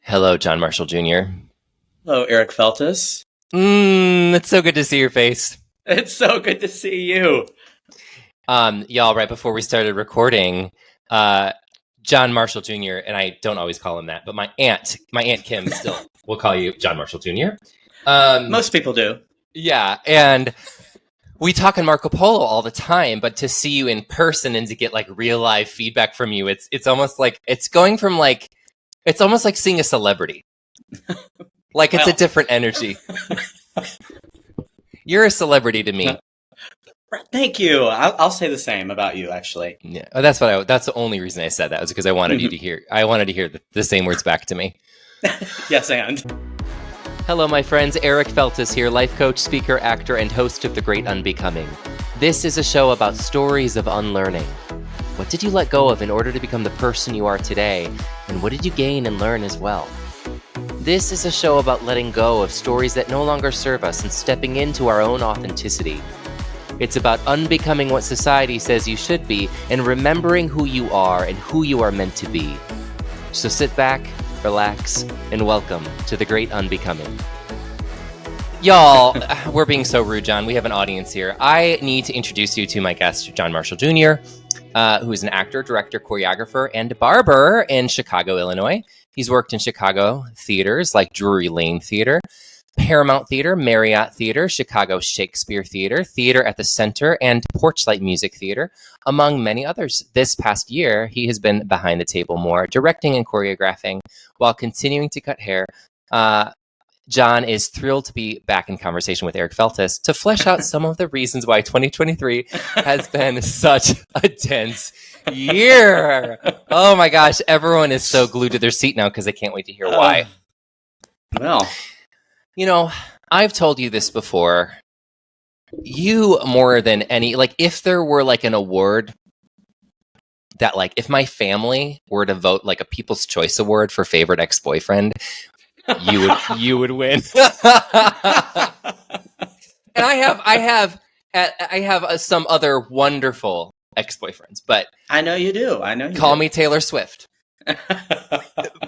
Hello, John Marshall Jr. Hello, Eric Feltus. It's so good to see your face. It's so good to see you. Y'all, right before we started recording, John Marshall Jr., and I don't always call him that, but my aunt Kim still will call you John Marshall Jr. Most people do. Yeah, and we talk in Marco Polo all the time, but to see you in person and to get like real live feedback from you, it's almost like it's almost like seeing a celebrity. Like it's a different energy. You're a celebrity to me. Thank you. I'll say the same about you, actually. Yeah, that's the only reason I said that was because I wanted you to hear. I wanted to hear the same words back to me. Yes, and. Hello, my friends. Eric Feltus here, life coach, speaker, actor, and host of The Great Unbecoming. This is a show about stories of unlearning. What did you let go of in order to become the person you are today? And what did you gain and learn as well? This is a show about letting go of stories that no longer serve us and stepping into our own authenticity. It's about unbecoming what society says you should be and remembering who you are and who you are meant to be. So sit back, relax, and welcome to The Great Unbecoming. Y'all, we're being so rude, John. We have an audience here. I need to introduce you to my guest, John Marshall Jr., who is an actor, director, choreographer, and barber in Chicago, Illinois. He's worked in Chicago theaters like Drury Lane Theatre, Paramount Theatre, Marriott Theatre, Chicago Shakespeare Theatre, Theatre at the Center, and Porchlight Music Theatre, among many others. This past year, he has been behind the table more, directing and choreographing while continuing to cut hair. John is thrilled to be back in conversation with Eric Feltus to flesh out some of the reasons why 2023 has been such a dense year. Oh my gosh, everyone is so glued to their seat now because they can't wait to hear why. Well, you know, I've told you this before. You more than any, like if there were like an award that like if my family were to vote like a People's Choice Award for favorite ex-boyfriend, you would win. And I have some other wonderful ex-boyfriends, but I know you do. Call me Taylor Swift.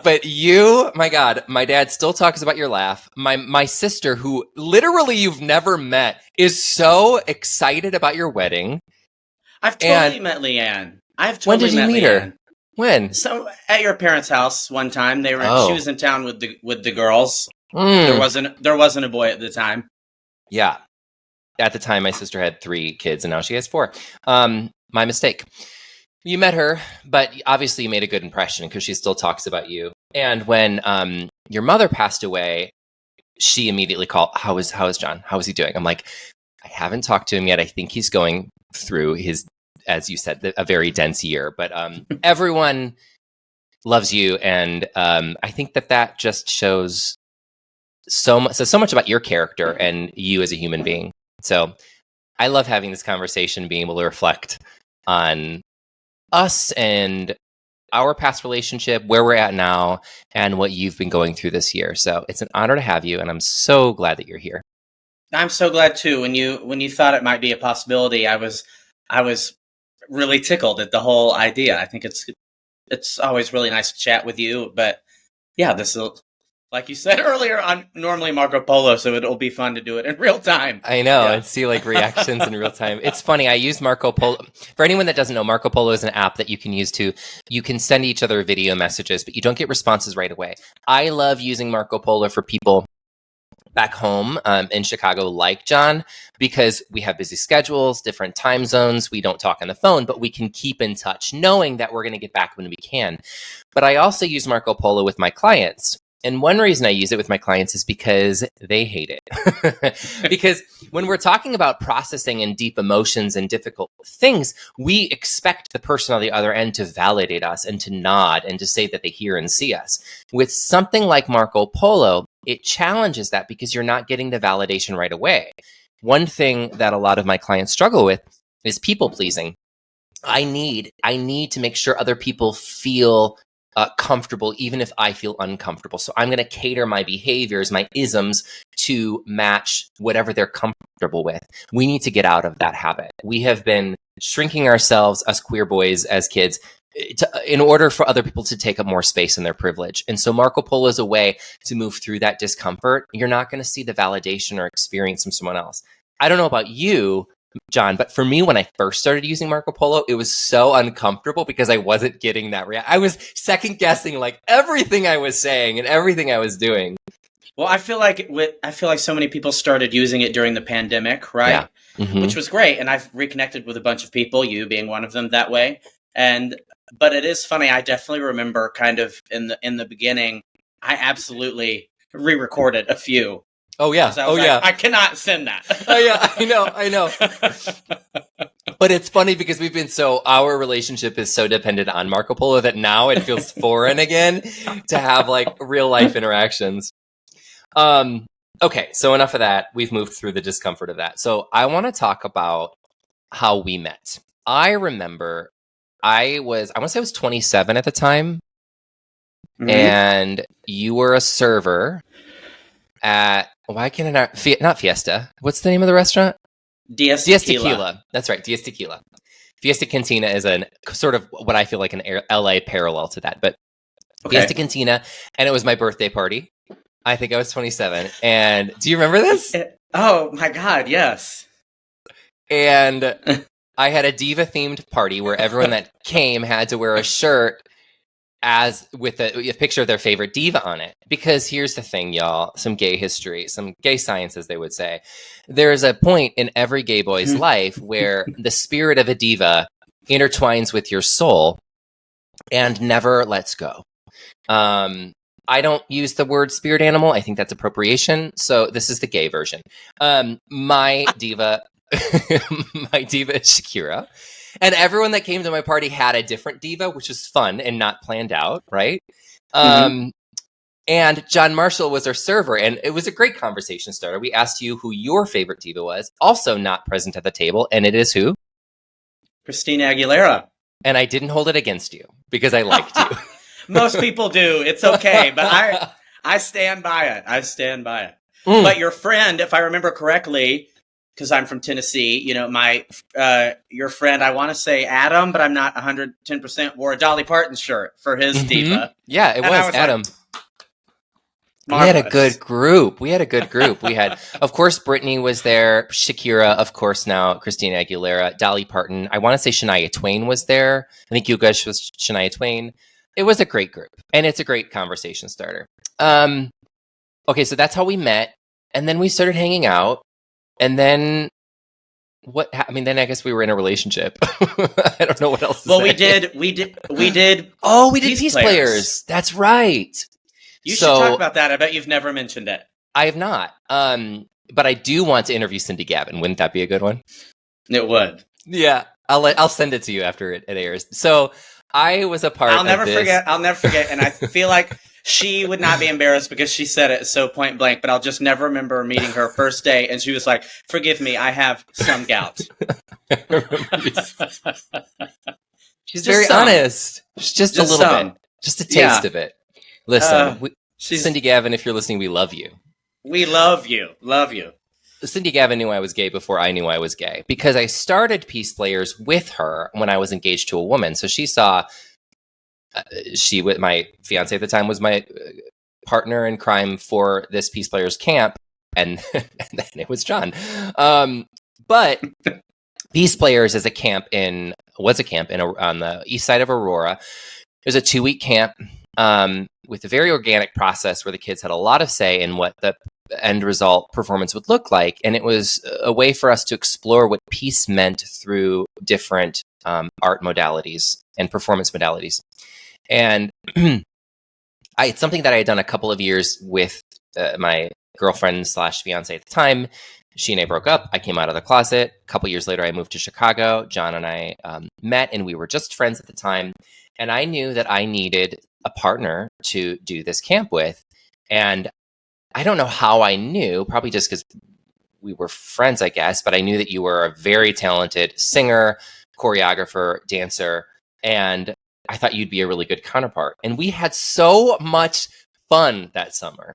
But you, my God, my dad still talks about your laugh. My sister, who literally you've never met, is so excited about your wedding. I've totally met Leanne. When did you meet her? When? So at your parents' house one time, she was in town with the girls. There wasn't a boy at the time. Yeah. At the time, my sister had 3 kids, and now she has 4. My mistake. You met her, but obviously you made a good impression because she still talks about you. And when your mother passed away, she immediately called, how is John? How is he doing? I'm like, I haven't talked to him yet. I think he's going through his, as you said, a very dense year. But everyone loves you, and I think that just shows says so much about your character and you as a human being. So I love having this conversation, being able to reflect on us and our past relationship, where we're at now, and what you've been going through this year. So it's an honor to have you, and I'm so glad that you're here. I'm so glad too. When you thought it might be a possibility, I was really tickled at the whole idea. I think it's always really nice to chat with you, but yeah, this is, like you said earlier, I'm normally Marco Polo, so it'll be fun to do it in real time. I know, and see like reactions in real time. It's funny, I use Marco Polo. For anyone that doesn't know, Marco Polo is an app that you can use you can send each other video messages, but you don't get responses right away. I love using Marco Polo for people back home in Chicago like John, because we have busy schedules, different time zones. We don't talk on the phone, but we can keep in touch knowing that we're going to get back when we can. But I also use Marco Polo with my clients. And one reason I use it with my clients is because they hate it. Because when we're talking about processing and deep emotions and difficult things, we expect the person on the other end to validate us and to nod and to say that they hear and see us. With something like Marco Polo, it challenges that because you're not getting the validation right away. One thing that a lot of my clients struggle with is people pleasing. I need to make sure other people feel comfortable, even if I feel uncomfortable. So I'm going to cater my behaviors, my isms, to match whatever they're comfortable with. We need to get out of that habit. We have been shrinking ourselves, us queer boys as kids, in order for other people to take up more space in their privilege. And so Marco Polo is a way to move through that discomfort. You're not going to see the validation or experience from someone else. I don't know about you, John, but for me, when I first started using Marco Polo, it was so uncomfortable because I wasn't getting that reaction. I was second guessing like everything I was saying and everything I was doing. Well, I feel like so many people started using it during the pandemic, right? Yeah. Mm-hmm. Which was great, and I've reconnected with a bunch of people, you being one of them that way. But it is funny. I definitely remember kind of in the beginning, I absolutely re-recorded a few. Oh yeah. Yeah. I cannot send that. Oh yeah. I know. But it's funny because our relationship is so dependent on Marco Polo that now it feels foreign again to have like real life interactions. Okay. So enough of that. We've moved through the discomfort of that. So I want to talk about how we met. I remember I want to say I was 27 at the time. Mm-hmm. And you were a server at, why can I not Fiesta? What's the name of the restaurant? Diez Tequila. That's right. Diez Tequila. Fiesta Cantina is a sort of what I feel like an LA parallel to that, but okay. Fiesta Cantina. And it was my birthday party. I think I was 27. And do you remember this? Oh my God. Yes. And I had a diva themed party where everyone that came had to wear a shirt with a picture of their favorite diva on it. Because here's the thing, y'all, some gay history, some gay science, as they would say. There's a point in every gay boy's life where the spirit of a diva intertwines with your soul and never lets go. I don't use the word spirit animal. I think that's appropriation. So this is the gay version. My diva is Shakira. And everyone that came to my party had a different diva, which was fun and not planned out, right? And John Marshall was our server, and it was a great conversation starter. We asked you who your favorite diva was, also not present at the table, and it is who? Christina Aguilera. And I didn't hold it against you because I liked you. Most people do. It's okay, but I stand by it. But your friend, if I remember correctly, because I'm from Tennessee, your friend, I want to say Adam, but I'm not 110%, wore a Dolly Parton shirt for his diva. Yeah, it was Adam. We had a good group. We had, of course, Britney was there. Shakira, of course, now Christina Aguilera, Dolly Parton. I want to say Shania Twain was there. I think Yugash was Shania Twain. It was a great group, and it's a great conversation starter. Okay, so that's how we met, and then we started hanging out, and then then I guess we were in a relationship. I don't know what else to say. Well, we did. Oh, we did Peace Players. That's right. You should talk about that. I bet you've never mentioned it. I have not. But I do want to interview Cindy Gavin. Wouldn't that be a good one? It would. Yeah, I'll send it to you after it airs. So I was a part. I'll never forget, and I feel like she would not be embarrassed because she said it so point blank. But I'll just never remember meeting her first day, and she was like, "Forgive me, I have some gout." She's very honest. Just a little bit, just a taste of it. Listen, Cindy Gavin, if you're listening, we love you. We love you. Love you. Cindy Gavin knew I was gay before I knew I was gay because I started Peace Players with her when I was engaged to a woman. So she saw, my fiance at the time was my partner in crime for this Peace Players camp. And then it was John. But Peace Players was a camp on the east side of Aurora. It was a 2-week camp with a very organic process where the kids had a lot of say in what the end result performance would look like. And it was a way for us to explore what peace meant through different art modalities and performance modalities. And it's something that I had done a couple of years with my girlfriend / fiance at the time. She and I broke up. I came out of the closet. A couple years later, I moved to Chicago. John and I met, and we were just friends at the time. And I knew that I needed a partner to do this camp with. And I don't know how I knew, probably just because we were friends, I guess, but I knew that you were a very talented singer, choreographer, dancer, and I thought you'd be a really good counterpart. And we had so much fun that summer.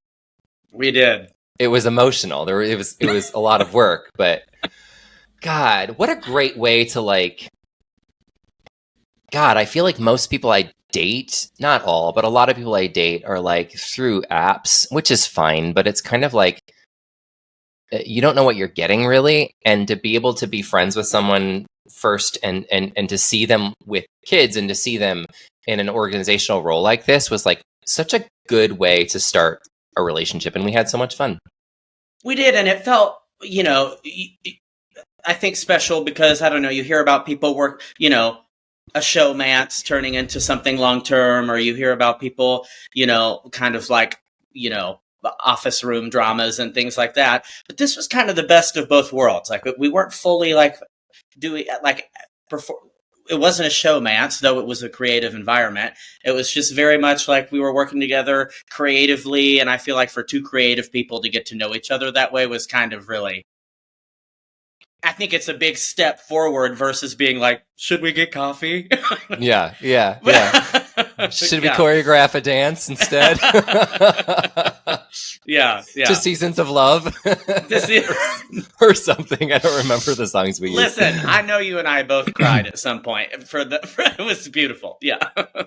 We did. It was emotional. It was a lot of work, but God, what a great way to God, I feel like most people I date, not all, but a lot of people I date are like through apps, which is fine, but it's kind of like you don't know what you're getting really. And to be able to be friends with someone first and to see them with kids and to see them in an organizational role like this was like such a good way to start a relationship. And we had so much fun. We did, and it felt, I think special because, I don't know, you hear about people work, a showmance turning into something long-term, or you hear about people, kind of like, office room dramas and things like that. But this was kind of the best of both worlds. Like, we weren't fully like doing like it wasn't a showmance, though it was a creative environment. It was just very much like we were working together creatively. And I feel like for two creative people to get to know each other that way was kind of really, I think it's a big step forward versus being like, should we get coffee? Yeah. Should we choreograph a dance instead? Yeah. To Seasons of Love or something. I don't remember the songs we used. Listen, I know you and I both cried at some point. It was beautiful. Yeah.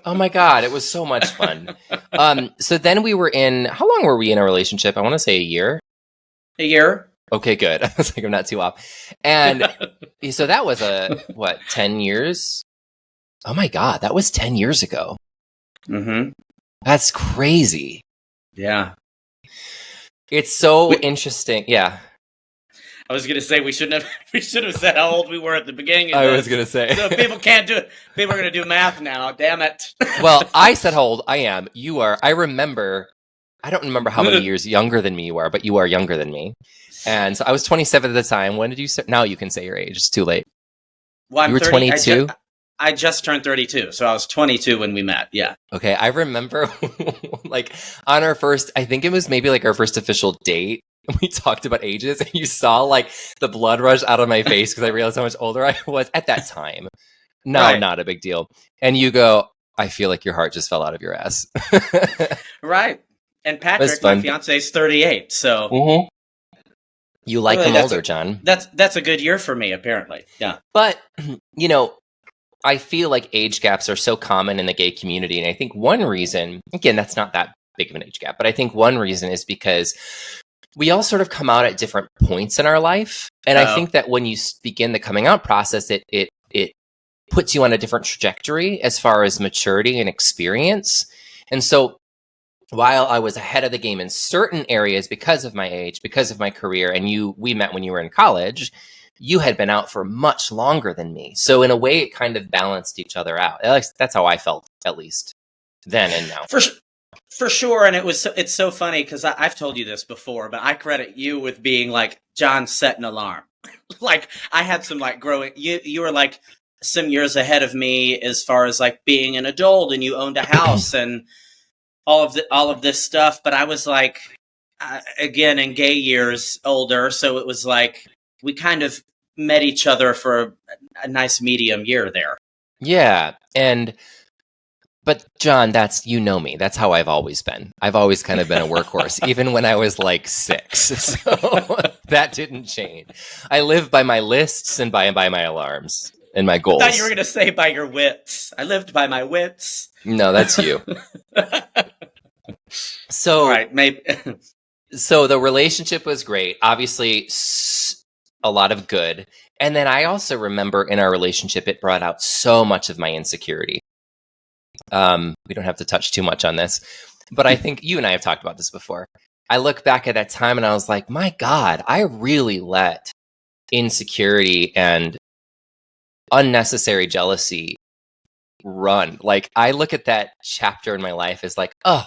Oh my God, it was so much fun. So then we were how long were we in a relationship? I want to say a year. A year. Okay, good. I was like, I'm not too off. And so that was 10 years? Oh my God, that was 10 years ago. Mm-hmm. That's crazy. Yeah. It's so interesting. Yeah. I was going to say we should have said how old we were at the beginning. I was going to say. So people can't do it. People are going to do math now. Damn it. Well, I said how old I am. You are. I don't remember how many years younger than me you are, but you are younger than me. And so I was 27 at the time. When did you say? Now you can say your age. It's too late. Well, you were 22? I just turned 32. So I was 22 when we met. Yeah. Okay. I remember like on our first, I think it was maybe like our first official date. We talked about ages and you saw like the blood rush out of my face because I realized how much older I was at that time. No, right. Not a big deal. And you go, I feel like your heart just fell out of your ass. Right. And Patrick, my fiance, is 38. So. Mm-hmm. You like them older, John. That's a good year for me, apparently. Yeah. But, I feel like age gaps are so common in the gay community. And I think one reason, again, that's not that big of an age gap, but I think one reason is because we all sort of come out at different points in our life. And I think that when you begin the coming out process, it puts you on a different trajectory as far as maturity and experience. And so while I was ahead of the game in certain areas because of my age, because of my career, and we met when you were in college, you had been out for much longer than me. So in a way, it kind of balanced each other out. That's how I felt, at least then and now. For sure. And it's so funny because I've told you this before, but I credit you with being like, John, set an alarm. Like I had some like growing, you were like some years ahead of me as far as like being an adult, and you owned a house and all of this stuff. But I was like, again, in gay years older. So it was like, we kind of met each other for a nice medium year there. Yeah. But John, you know me. That's how I've always been. I've always kind of been a workhorse, even when I was like 6. So that didn't change. I live by my lists and by my alarms and my goals. I thought you were going to say by your wits. I lived by my wits. No, that's you. So, all right, maybe. So the relationship was great. Obviously, a lot of good. And then I also remember in our relationship, it brought out so much of my insecurity. We don't have to touch too much on this, but I think you and I have talked about this before. I look back at that time and I was like, my God, I really let insecurity and unnecessary jealousy run. Like I look at that chapter in my life as like, oh,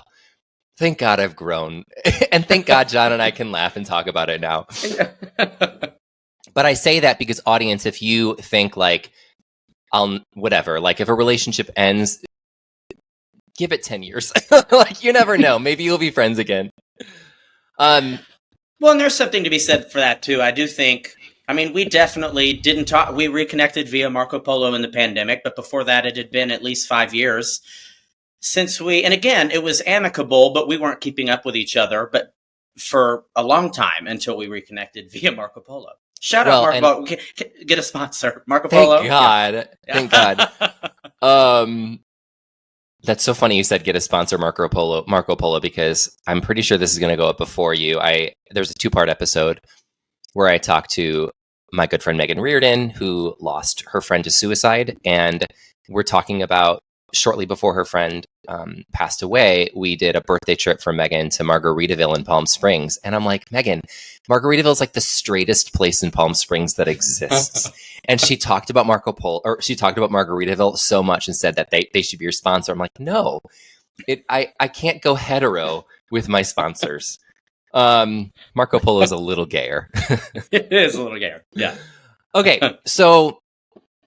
thank God I've grown. And thank God John and I can laugh and talk about it now. But I say that because audience, if you think like, whatever, like if a relationship ends, give it 10 years. Like you never know. Maybe you'll be friends again. Well, and there's something to be said for that too. I do think, I mean, we definitely didn't talk. We reconnected via Marco Polo in the pandemic, but before that it had been at least 5 years since and again, it was amicable, but we weren't keeping up with each other, but for a long time until we reconnected via Marco Polo. Shout out Marco Polo. Get a sponsor. Marco Polo. Thank God. Yeah. Thank God. That's so funny you said get a sponsor Marco Polo, because I'm pretty sure this is going to go up before you. There's a 2-part episode where I talked to my good friend Megan Reardon, who lost her friend to suicide. And we're talking about shortly before her friend passed away, we did a birthday trip for Megan to Margaritaville in Palm Springs. And I'm like, Megan, Margaritaville is like the straightest place in Palm Springs that exists. And she talked about she talked about Margaritaville so much and said that they should be your sponsor. I'm like, no, I can't go hetero with my sponsors. Marco Polo is a little gayer. It is a little gayer. Yeah. Okay. So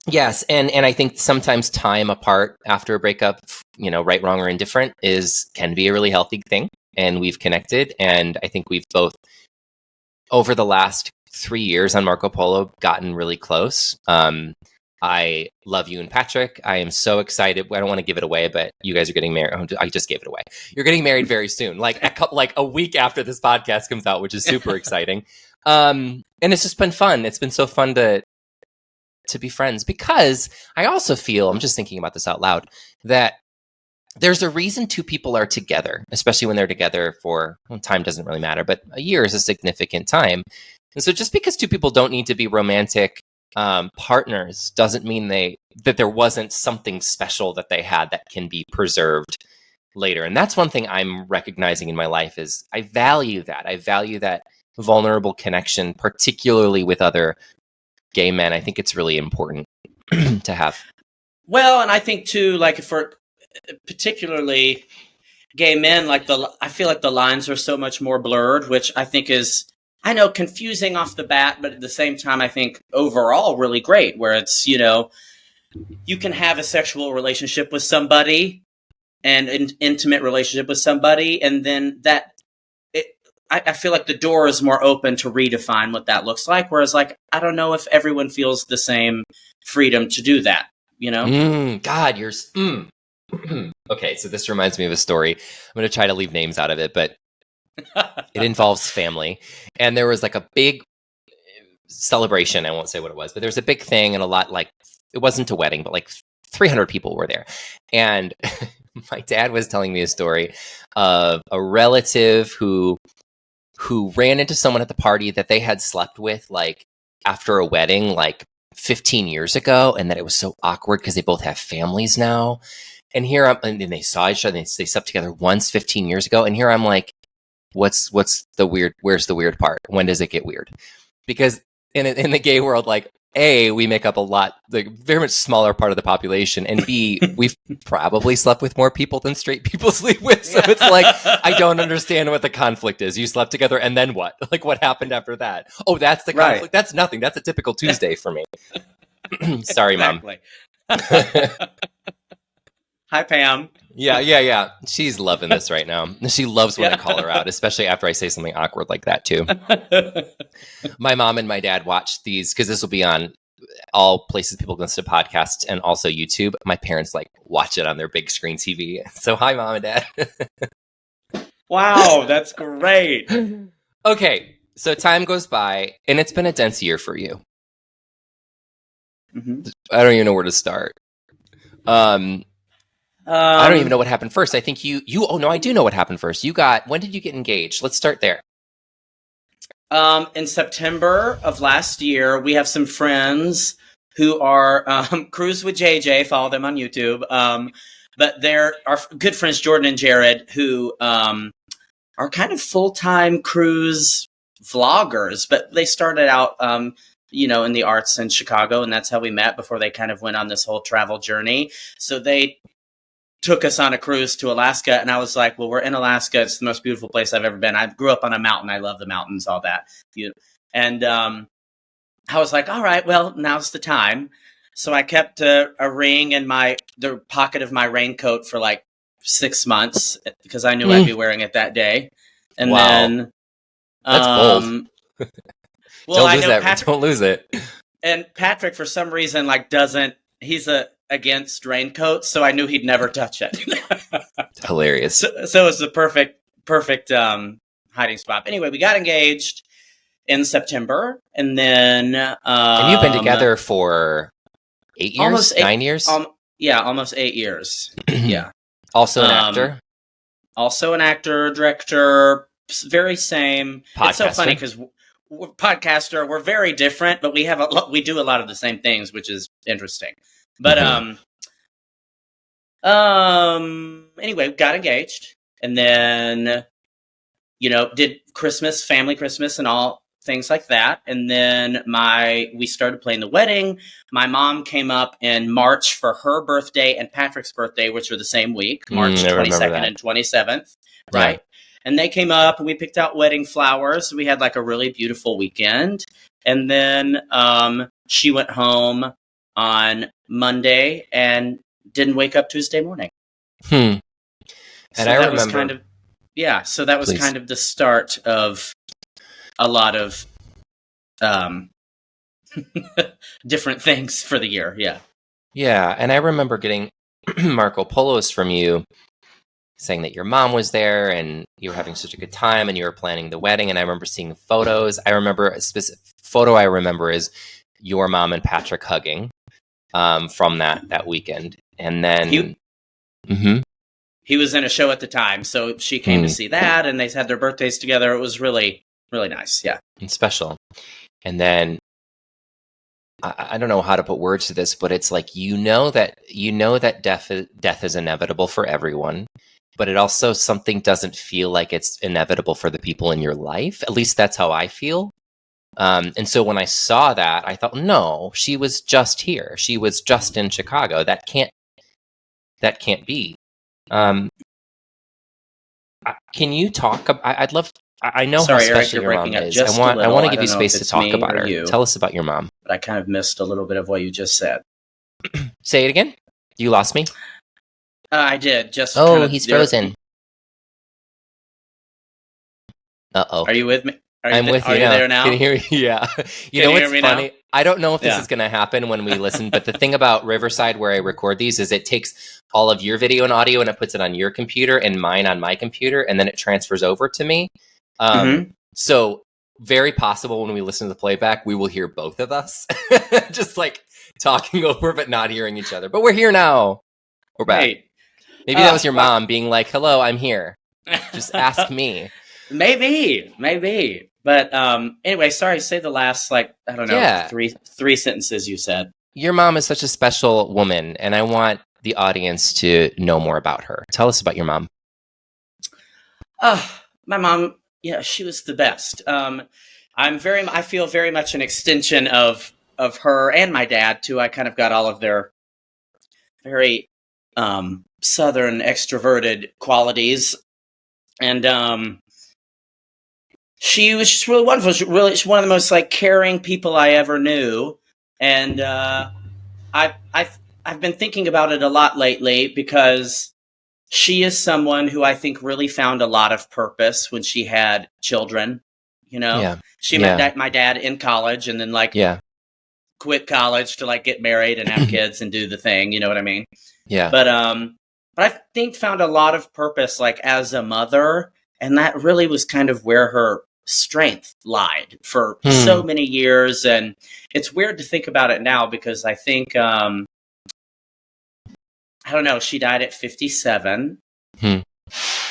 yes. And I think sometimes time apart after a breakup, right, wrong, or indifferent can be a really healthy thing. And we've connected. And I think we've both, over the last 3 years on Marco Polo, gotten really close. I love you and Patrick. I am so excited. I don't want to give it away, but you guys are getting married. I just gave it away. You're getting married very soon, like a week after this podcast comes out, which is super exciting. And it's just been fun. It's been so fun to be friends, because I also feel, I'm just thinking about this out loud, that there's a reason 2 people are together, especially when they're together for, time doesn't really matter, but a year is a significant time. And so just because 2 people don't need to be romantic partners doesn't mean that there wasn't something special that they had that can be preserved later. And that's one thing I'm recognizing in my life is I value that. I value that vulnerable connection, particularly with other gay men. I think it's really important to have. Well, and I think too, like for particularly gay men, I feel like the lines are so much more blurred, which I think is, I know, confusing off the bat, but at the same time, I think overall really great, where it's, you can have a sexual relationship with somebody and an intimate relationship with somebody, and then I feel like the door is more open to redefine what that looks like. Whereas, I don't know if everyone feels the same freedom to do that, God, you're... Okay, so this reminds me of a story. I'm going to try to leave names out of it, but it involves family. And there was a big celebration. I won't say what it was, but there was a big thing, and it wasn't a wedding, but 300 people were there. And my dad was telling me a story of a relative who ran into someone at the party that they had slept with after a wedding 15 years ago, and that it was so awkward because they both have families now. And here and they saw each other, and they slept together once 15 years ago. And here I'm like, what's the weird? Where's the weird part? When does it get weird? Because in the gay world, A, we make up a lot, very much smaller part of the population, and B, we've probably slept with more people than straight people sleep with. So it's I don't understand what the conflict is. You slept together, and then what? What happened after that? Oh, that's the conflict. Right. That's nothing. That's a typical Tuesday for me. Sorry, Mom. Hi, Pam. Yeah. She's loving this right now. She loves when I call her out, especially after I say something awkward like that, too. My mom and my dad watch these, because this will be on all places people listen to podcasts and also YouTube. My parents watch it on their big screen TV. So hi, Mom and Dad. Wow, that's great. Okay, so time goes by, and it's been a dense year for you. Mm-hmm. I don't even know where to start. I don't even know what happened first. I think oh no, I do know what happened first. When did you get engaged? Let's start there. In September of last year, we have some friends who are Cruise with JJ. Follow them on YouTube. But they're our good friends, Jordan and Jared, who are kind of full-time cruise vloggers, but they started out, in the arts in Chicago, and that's how we met before they kind of went on this whole travel journey. So they took us on a cruise to Alaska, and I was like, well, we're in Alaska. It's the most beautiful place I've ever been. I grew up on a mountain. I love the mountains, all that. And I was like, all right, well, now's the time. So I kept a ring in the pocket of my raincoat for 6 months because I knew I'd be wearing it that day. And then that's bold. Well, don't lose that. Don't lose it. And Patrick, for some reason, he's against raincoats, so I knew he'd never touch it. Hilarious. So it was the perfect hiding spot. Anyway, we got engaged in September, and then and you've been together for 8 years, 9 years. Yeah, almost 8 years. Yeah. Also an actor? Also an actor, director, very same. Podcaster? It's so funny because we're podcaster. We're very different, but we do a lot of the same things, which is interesting. But anyway, got engaged, and then did family Christmas, and all things like that. And then we started planning the wedding. My mom came up in March for her birthday and Patrick's birthday, which were the same week, March 22nd and 27th, right? Yeah. And they came up, and we picked out wedding flowers. We had like a really beautiful weekend. And then she went home on Monday and didn't wake up Tuesday morning. And so I that remember. was kind of, so that was kind of the start of a lot of different things for the year. Yeah. Yeah. And I remember getting Marco Polos from you saying that your mom was there and you were having such a good time and you were planning the wedding. And I remember seeing the photos. I remember a specific photo I remember is your mom and Patrick hugging from that weekend. And then he was in a show at the time, so she came to see that, and they had their birthdays together. It was really, really nice. Yeah. And special. And then I don't know how to put words to this, but it's like, that death is inevitable for everyone, but it also something doesn't feel like it's inevitable for the people in your life. At least that's how I feel. And so when I saw that, I thought, no, she was just here. She was just in Chicago. That can't be. Can you talk? I'd love. I know Sorry, how special Eric, your mom is. I want to give you space to talk about her. Tell us about your mom. But I kind of missed a little bit of what you just said. Say it again. You lost me. I did. He's frozen. Uh-oh. Are you with me? I'm with you. Are you there now? Can you hear me? Yeah. You know what's funny? Now? I don't know if this is going to happen when we listen, but the thing about Riverside where I record these is it takes all of your video and audio and it puts it on your computer and mine on my computer, and then it transfers over to me. So very possible when we listen to the playback, we will hear both of us just like talking over but not hearing each other. But we're here now. We're back. Hey. Maybe that was your mom being like, hello, I'm here. Just ask me. Maybe. But anyway, sorry, say the last, three sentences you said. Your mom is such a special woman, and I want the audience to know more about her. Tell us about your mom. My mom, she was the best. I feel very much an extension of her and my dad, too. I kind of got all of their very Southern extroverted qualities. And she was just really wonderful. She's one of the most caring people I ever knew. And I've been thinking about it a lot lately because she is someone who I think really found a lot of purpose when she had children. She met my dad in college and then quit college to get married and have kids and do the thing. You know what I mean? Yeah. But I think found a lot of purpose as a mother. And that really was kind of where her strength lied for so many years. And it's weird to think about it now because I think, I don't know, she died at 57.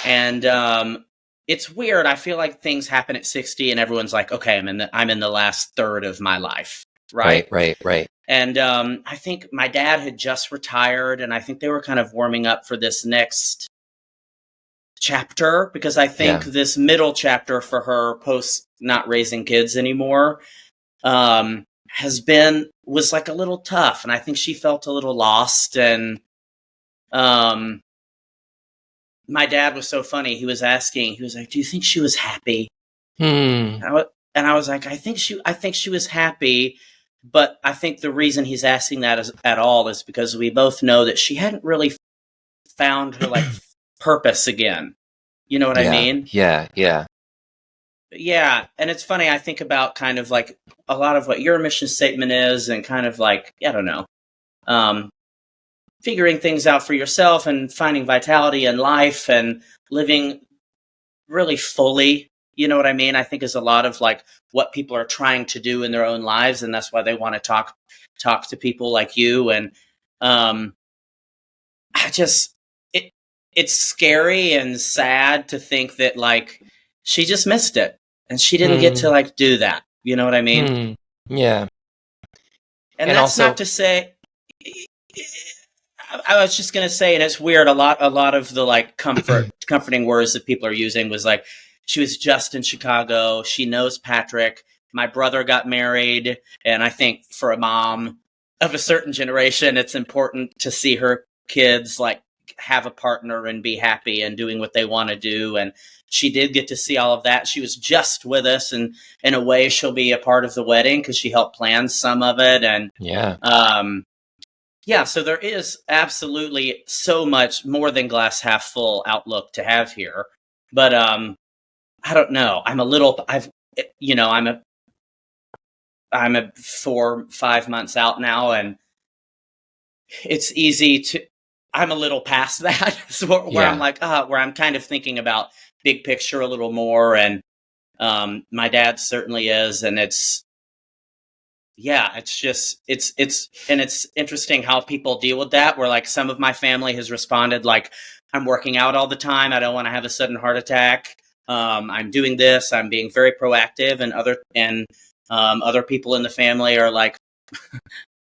And it's weird. I feel like things happen at 60 and everyone's like, okay, I'm in the last third of my life. Right. And I think my dad had just retired and I think they were kind of warming up for this next chapter because I think this middle chapter for her post not raising kids anymore was a little tough, and I think she felt a little lost. And my dad was so funny. He was like, "Do you think she was happy?" And I was like, "I think she was happy." But I think the reason he's asking that is because we both know that she hadn't really found her purpose again. You know what I mean? Yeah. Yeah. And it's funny. I think about kind of a lot of what your mission statement is and kind of I don't know, figuring things out for yourself and finding vitality in life and living really fully. You know what I mean? I think is a lot of what people are trying to do in their own lives. And that's why they want to talk to people like you. And I just, it's scary and sad to think that like she just missed it and she didn't get to like do that. You know what I mean? Yeah. And And that's also, not to say. I was just gonna say, and it's weird. A lot of the like comforting words that people are using was like, she was just in Chicago. She knows Patrick. My brother got married, and I think for a mom of a certain generation, it's important to see her kids like have a partner and be happy and doing what they want to do. And she did get to see all of that. She was just with us, and in a way, she'll be a part of the wedding because she helped plan some of it. And yeah, so there is absolutely so much more than glass half full outlook to have here. But I don't know. I'm a 4-5 months out now, and it's easy to. I'm a little past that, where I'm like, where I'm kind of thinking about big picture a little more, and my dad certainly is, and it's just it's interesting how people deal with that. Where like some of my family has responded like, I'm working out all the time. I don't want to have a sudden heart attack. I'm doing this. I'm being very proactive, and other people in the family are like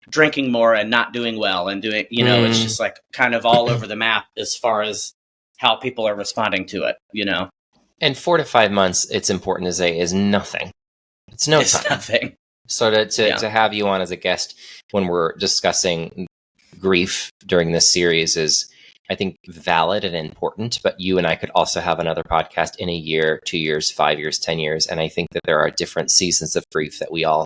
drinking more and not doing well and doing, it's just like kind of all over the map as far as how people are responding to it, And 4 to 5 months, it's important to say, is nothing. It's time. Nothing. So to have you on as a guest when we're discussing grief during this series is, I think, valid and important. But you and I could also have another podcast in a year, 2 years, 5 years, 10 years. And I think that there are different seasons of grief that we all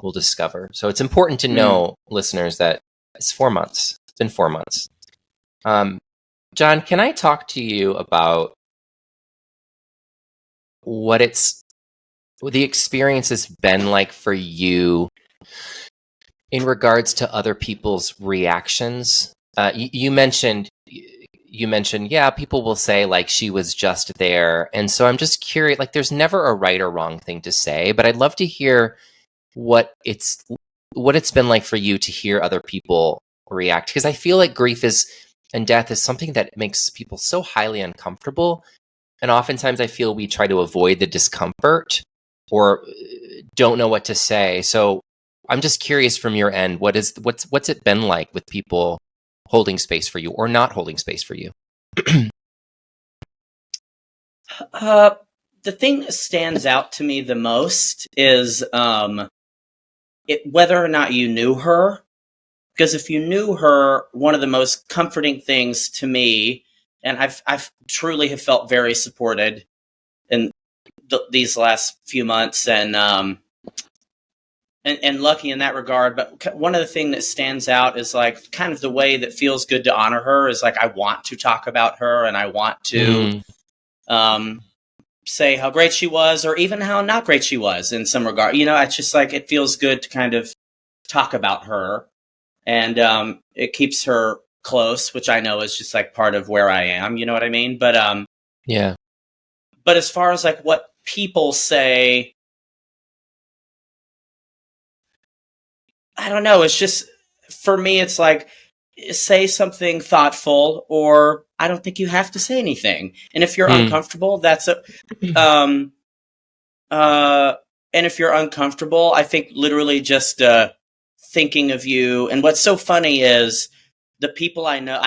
will discover. So it's important to know, listeners, that it's 4 months. It's been 4 months. John, can I talk to you about what the experience has been like for you in regards to other people's reactions? You mentioned, yeah, people will say like she was just there. And so I'm just curious, like there's never a right or wrong thing to say, but I'd love to hear what it's been like for you to hear other people react. Because I feel like grief and death is something that makes people so highly uncomfortable. And oftentimes I feel we try to avoid the discomfort or don't know what to say. So I'm just curious from your end, what's it been like with people holding space for you or not holding space for you? The thing that stands out to me the most is whether or not you knew her. Because if you knew her, one of the most comforting things to me, and I've truly have felt very supported in these last few months, and lucky in that regard. But one of the things that stands out is like kind of the way that feels good to honor her is like I want to talk about her and I want to say how great she was or even how not great she was in some regard. It's just like it feels good to kind of talk about her. And it keeps her close, which I know is just like part of where I am. You know what I mean? But yeah. But as far as like what people say, I don't know. It's just for me, it's like say something thoughtful, or I don't think you have to say anything. And if you're uncomfortable, that's and if you're uncomfortable, I think literally just thinking of you. And what's so funny is the people I know,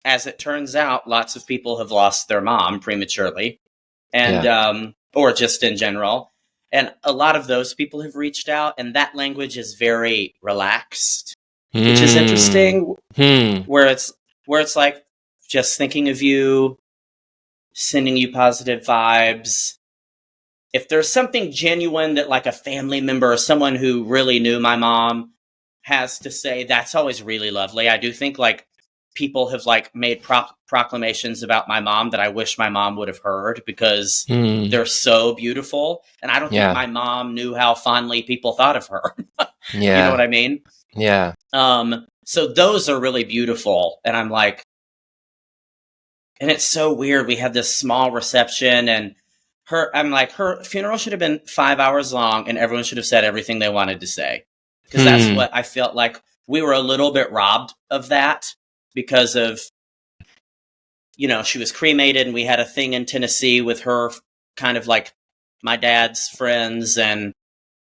as it turns out, lots of people have lost their mom prematurely and, or just in general. And a lot of those people have reached out, and that language is very relaxed, which is interesting, where it's like just thinking of you, sending you positive vibes. If there's something genuine that like a family member or someone who really knew my mom has to say, that's always really lovely. I do think like people have like made proclamations about my mom that I wish my mom would have heard because they're so beautiful. And I don't think my mom knew how fondly people thought of her. You know what I mean? Yeah. So those are really beautiful. And I'm like, and it's so weird. We had this small reception and her funeral should have been 5 hours long and everyone should have said everything they wanted to say. Because that's what I felt like we were a little bit robbed of that. because of, she was cremated, and we had a thing in Tennessee with her, kind of like my dad's friends and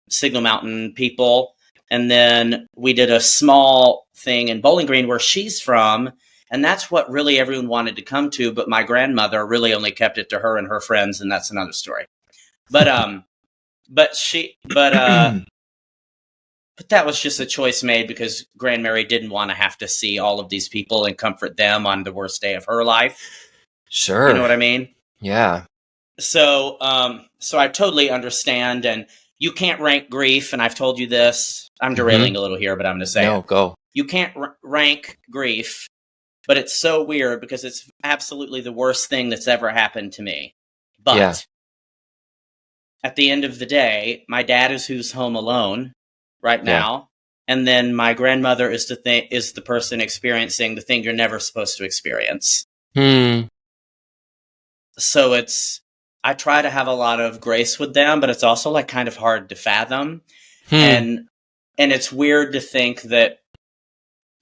Signal Mountain people. And then we did a small thing in Bowling Green where she's from. And that's what really everyone wanted to come to. But my grandmother really only kept it to her and her friends. And that's another story. But that was just a choice made because Grand Mary didn't want to have to see all of these people and comfort them on the worst day of her life. Sure. You know what I mean? Yeah. So I totally understand. And you can't rank grief. And I've told you this. I'm derailing a little here, but I'm going to say No, go. You can't rank grief, but it's so weird because it's absolutely the worst thing that's ever happened to me. But at the end of the day, my dad is who's home alone right now. And then my grandmother is the person experiencing the thing you're never supposed to experience. So I try to have a lot of grace with them, but it's also like kind of hard to fathom. And it's weird to think that,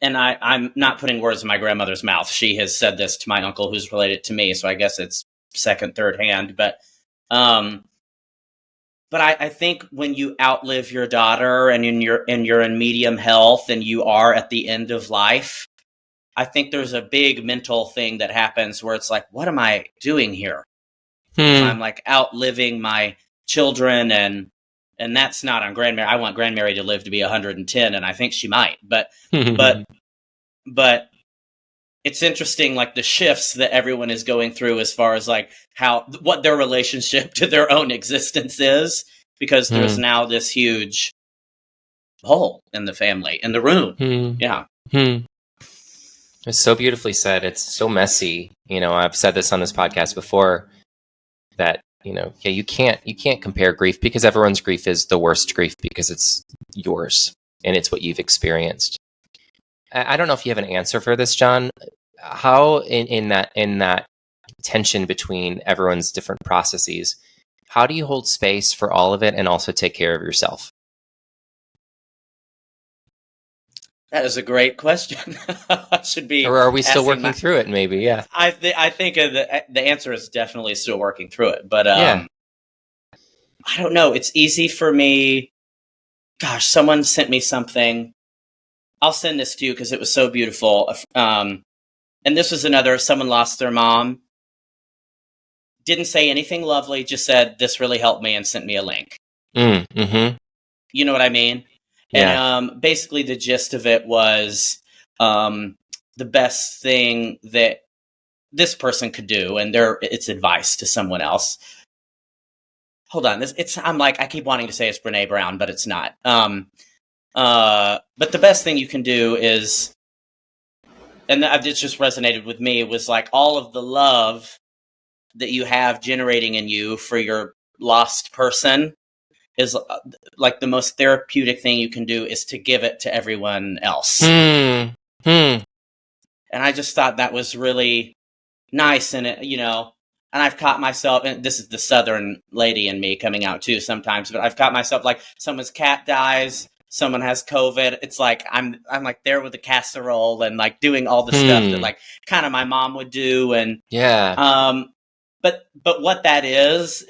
and I'm not putting words in my grandmother's mouth. She has said this to my uncle who's related to me. So I guess it's second, third hand, but I think when you outlive your daughter and you're in medium health and you are at the end of life, I think there's a big mental thing that happens where it's like, what am I doing here? If I'm like outliving my children and that's not on Grand Mary. I want Grand Mary to live to be 110, and I think she might. But it's interesting, like the shifts that everyone is going through as far as like what their relationship to their own existence is, because there's now this huge hole in the family, in the room. Yeah. It's so beautifully said. It's so messy. I've said this on this podcast before that, you can't compare grief because everyone's grief is the worst grief because it's yours and it's what you've experienced. I don't know if you have an answer for this, John. How in that tension between everyone's different processes, how do you hold space for all of it and also take care of yourself? That is a great question. Should be. Or are we still working through it? Maybe, yeah. I think the answer is definitely still working through it, but I don't know. It's easy for me. Gosh, someone sent me something. I'll send this to you because it was so beautiful. And this was someone lost their mom. Didn't say anything lovely, just said, this really helped me and sent me a link. You know what I mean? Yeah. And basically the gist of it was the best thing that this person could do, and it's advice to someone else. Hold on, I keep wanting to say it's Brene Brown, but it's not. But the best thing you can do is, and it just resonated with me, was like all of the love that you have generating in you for your lost person is like the most therapeutic thing you can do is to give it to everyone else. And I just thought that was really nice. And and I've caught myself, and this is the Southern lady in me coming out too sometimes, but I've caught myself like someone's cat dies, someone has COVID. It's like, I'm like there with a casserole and like doing all the stuff that like kind of my mom would do. And but what that is,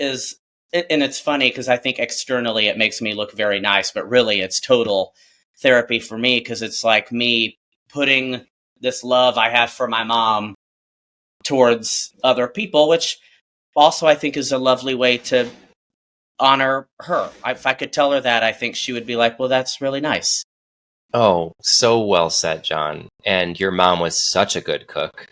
and it's funny because I think externally it makes me look very nice, but really it's total therapy for me because it's like me putting this love I have for my mom towards other people, which also I think is a lovely way to honor her. If I could tell her that, I think she would be like, well, that's really nice. Oh, so well said, John. And your mom was such a good cook.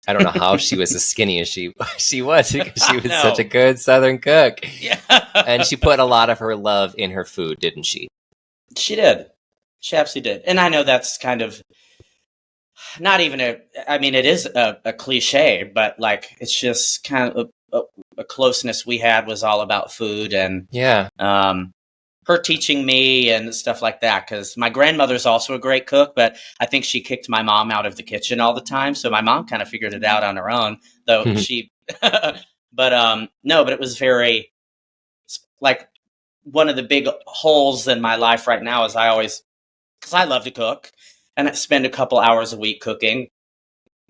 I don't know how she was as skinny as she was because she was such a good Southern cook. Yeah. And she put a lot of her love in her food, didn't she? She did. She absolutely did. And I know that's kind of not even it is a cliche, but like it's just kind of a closeness we had was all about food and her teaching me and stuff like that, because my grandmother's also a great cook, but I think she kicked my mom out of the kitchen all the time. So my mom kind of figured it out on her own, though but it was very, like, one of the big holes in my life right now is because I love to cook and I spend a couple hours a week cooking.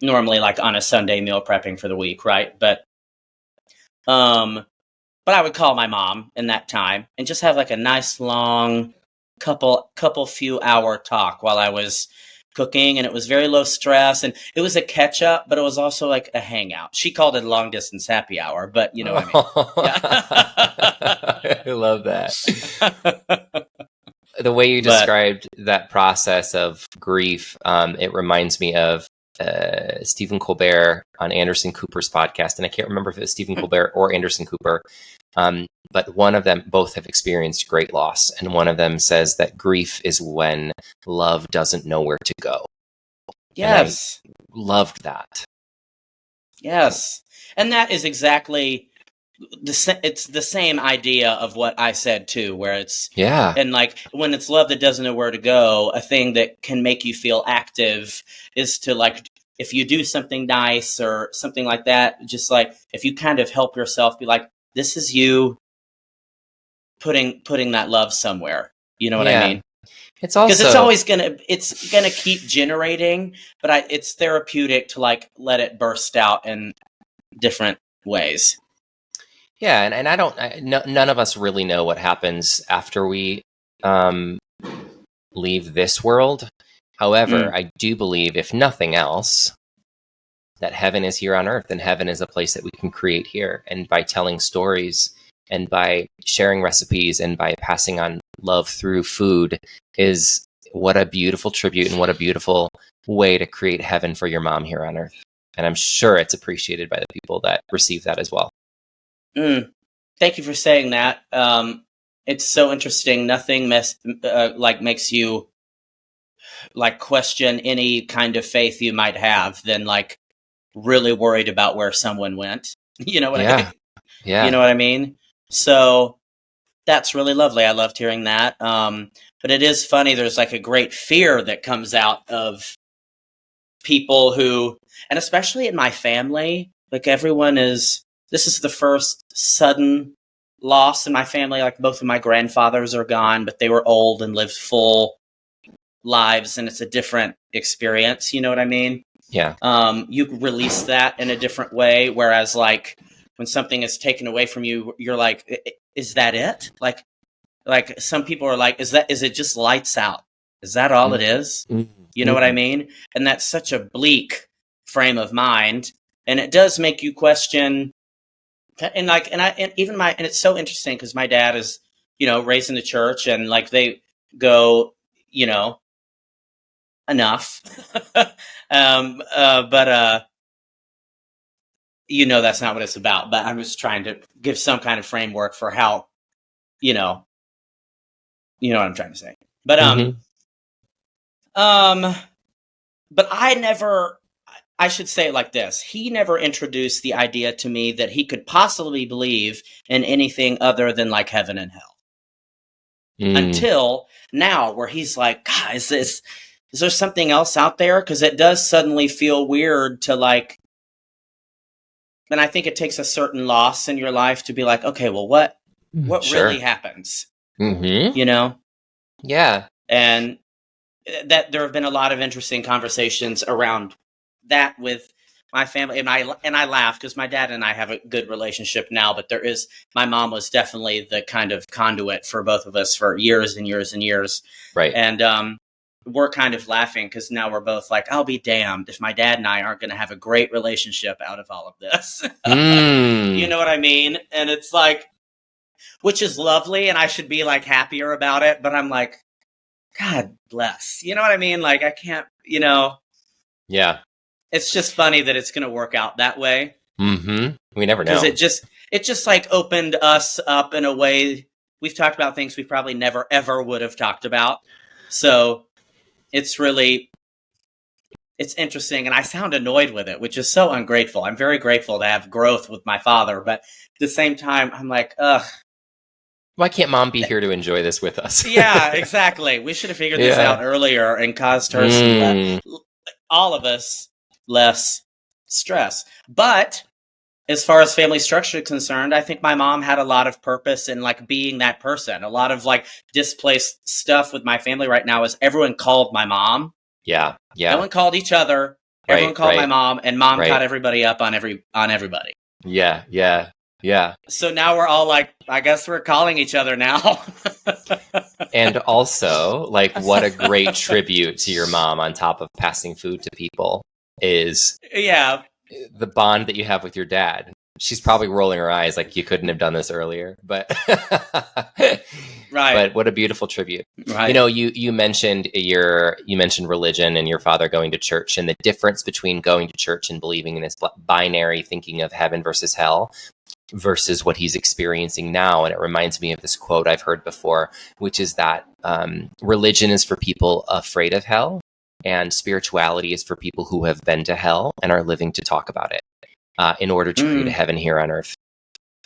normally like on a Sunday meal prepping for the week, right? But I would call my mom in that time and just have like a nice long few hour talk while I was cooking, and it was very low stress, and it was a catch up, but it was also like a hangout. She called it a long distance happy hour, but you know what I mean. Yeah. I love that. The way you described that process of grief, it reminds me of Stephen Colbert on Anderson Cooper's podcast, and I can't remember if it was Stephen Colbert or Anderson Cooper, but one of them, both have experienced great loss, and one of them says that grief is when love doesn't know where to go. Yes. Loved that. Yes. And that is exactly it's the same idea of what I said too, where it's, and like when it's love that doesn't know where to go, a thing that can make you feel active is to like, if you do something nice or something like that, just like if you kind of help yourself be like, this is you putting that love somewhere. You know what I mean? It's also because it's gonna keep generating, but it's therapeutic to like let it burst out in different ways. Yeah, and none of us really know what happens after we leave this world. However, I do believe, if nothing else, that heaven is here on earth, and heaven is a place that we can create here. And by telling stories and by sharing recipes and by passing on love through food is what a beautiful tribute and what a beautiful way to create heaven for your mom here on earth. And I'm sure it's appreciated by the people that receive that as well. Thank you for saying that. It's so interesting. Nothing makes you like question any kind of faith you might have than like really worried about where someone went. You know what I mean? Yeah. You know what I mean? So that's really lovely. I loved hearing that. But it is funny. There's like a great fear that comes out of people who, and especially in my family, like this is the first sudden loss in my family. Like both of my grandfathers are gone, but they were old and lived full lives, and it's a different experience. You know what I mean? Yeah. You release that in a different way. Whereas like when something is taken away from you, you're like, is that it? Like some people are like, is it just lights out? Is that all it is? You know what I mean? And that's such a bleak frame of mind. And it does make you question. And it's so interesting because my dad is, raised in the church, and like they go, enough. But that's not what it's about. But I'm just trying to give some kind of framework for how, you know what I'm trying to say. But but I should say it like this. He never introduced the idea to me that he could possibly believe in anything other than like heaven and hell. Until now, where he's like, God, is there something else out there? Because it does suddenly feel weird to like, and I think it takes a certain loss in your life to be like, okay, well, what really happens? Yeah. And that there have been a lot of interesting conversations around that with my family, and I laugh because my dad and I have a good relationship now, but my mom was definitely the kind of conduit for both of us for years and years and years. Right. And we're kind of laughing because now we're both like, I'll be damned if my dad and I aren't going to have a great relationship out of all of this. You know what I mean? And it's like, which is lovely, and I should be like happier about it, but I'm like, God bless. You know what I mean? Like I can't, Yeah. It's just funny that it's going to work out that way. We never know. Because it just like opened us up in a way. We've talked about things we probably never, ever would have talked about. So it's interesting. And I sound annoyed with it, which is so ungrateful. I'm very grateful to have growth with my father. But at the same time, I'm like, ugh. Why can't mom be here to enjoy this with us? Yeah, exactly. We should have figured this out earlier and caused her all of us less stress. But as far as family structure is concerned, I think my mom had a lot of purpose in like being that person. A lot of like displaced stuff with my family right now is everyone called my mom. Yeah. No one called each other. Everyone called my mom, and mom Right. caught everybody up on everybody. Yeah. So now we're all like, I guess we're calling each other now. And also, like, what a great tribute to your mom on top of passing food to people is Yeah. the bond that you have with your dad. She's probably rolling her eyes like you couldn't have done this earlier, but Right. But what a beautiful tribute. Right. You mentioned religion and your father going to church, and the difference between going to church and believing in this binary thinking of heaven versus hell versus what he's experiencing now. And it reminds me of this quote I've heard before, which is that religion is for people afraid of hell, and spirituality is for people who have been to hell and are living to talk about it in order to create a heaven here on earth.